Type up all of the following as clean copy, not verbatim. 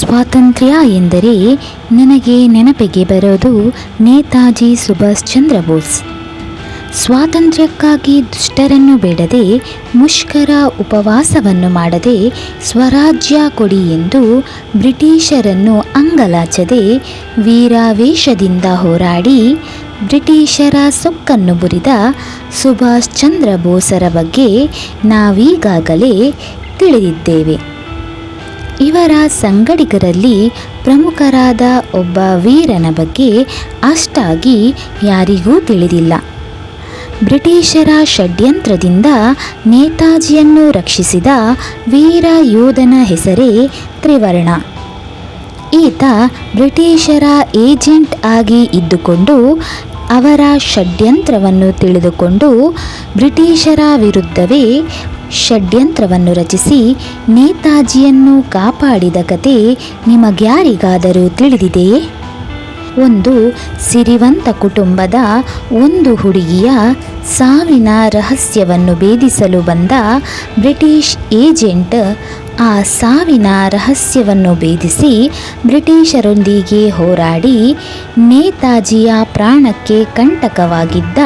ಸ್ವಾತಂತ್ರ್ಯ ಎಂದರೆ ನನಗೆ ನೆನಪಿಗೆ ಬರೋದು ನೇತಾಜಿ ಸುಭಾಷ್ ಚಂದ್ರ ಬೋಸ್. ಸ್ವಾತಂತ್ರ್ಯಕ್ಕಾಗಿ ದುಷ್ಟರನ್ನು ಬೇಡದೆ, ಮುಷ್ಕರ ಉಪವಾಸವನ್ನು ಮಾಡದೆ, ಸ್ವರಾಜ್ಯ ಕೊಡಿ ಎಂದು ಬ್ರಿಟಿಷರನ್ನು ಅಂಗಲಾಚದೆ ವೀರಾವೇಶದಿಂದ ಹೋರಾಡಿ ಬ್ರಿಟಿಷರ ಸೊಕ್ಕನ್ನು ಮುರಿದ ಸುಭಾಷ್ ಚಂದ್ರ ಬೋಸರ ಬಗ್ಗೆ ನಾವೀಗಾಗಲೇ ತಿಳಿದಿದ್ದೇವೆ. ಇವರ ಸಂಗಡಿಗರಲ್ಲಿ ಪ್ರಮುಖರಾದ ಒಬ್ಬ ವೀರನ ಬಗ್ಗೆ ಅಷ್ಟಾಗಿ ಯಾರಿಗೂ ತಿಳಿದಿಲ್ಲ. ಬ್ರಿಟಿಷರ ಷಡ್ಯಂತ್ರದಿಂದ ನೇತಾಜಿಯನ್ನು ರಕ್ಷಿಸಿದ ವೀರ ಯೋಧನ ಹೆಸರೇ ತ್ರಿವರ್ಣ. ಈತ ಬ್ರಿಟಿಷರ ಏಜೆಂಟ್ ಆಗಿ ಇದ್ದುಕೊಂಡು ಅವರ ಷಡ್ಯಂತ್ರವನ್ನು ತಿಳಿದುಕೊಂಡು ಬ್ರಿಟಿಷರ ವಿರುದ್ಧವೇ ಷಡ್ಯಂತ್ರವನ್ನು ರಚಿಸಿ ನೇತಾಜಿಯನ್ನು ಕಾಪಾಡಿದ ಕತೆ ನಿಮಗ್ಯಾರಿಗಾದರೂ ತಿಳಿದಿದೆಯೇ? ಒಂದು ಸಿರಿವಂತ ಕುಟುಂಬದ ಒಂದು ಹುಡುಗಿಯ ಸಾವಿನ ರಹಸ್ಯವನ್ನು ಭೇದಿಸಲು ಬಂದ ಬ್ರಿಟಿಷ್ ಏಜೆಂಟ್ ಆ ಸಾವಿನ ರಹಸ್ಯವನ್ನು ಭೇದಿಸಿ ಬ್ರಿಟಿಷರೊಂದಿಗೆ ಹೋರಾಡಿ ನೇತಾಜಿಯ ಪ್ರಾಣಕ್ಕೆ ಕಂಟಕವಾಗಿದ್ದ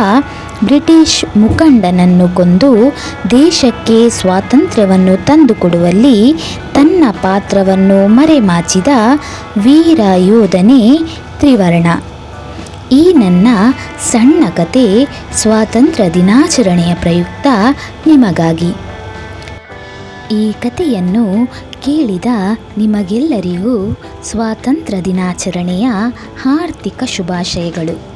ಬ್ರಿಟಿಷ್ ಮುಖಂಡನನ್ನು ಕೊಂದು ದೇಶಕ್ಕೆ ಸ್ವಾತಂತ್ರ್ಯವನ್ನು ತಂದುಕೊಡುವಲ್ಲಿ ತನ್ನ ಪಾತ್ರವನ್ನು ಮರೆಮಾಚಿದ ವೀರ ಯೋಧನೇ ತ್ರಿವರ್ಣ. ಈ ನನ್ನ ಸಣ್ಣ ಕತೆ ಸ್ವಾತಂತ್ರ್ಯ ದಿನಾಚರಣೆಯ ಪ್ರಯುಕ್ತ ನಿಮಗಾಗಿ. ಈ ಕಥೆಯನ್ನು ಕೇಳಿದ ನಿಮಗೆಲ್ಲರಿಗೂ ಸ್ವಾತಂತ್ರ್ಯ ದಿನಾಚರಣೆಯ ಹಾರ್ದಿಕ ಶುಭಾಶಯಗಳು.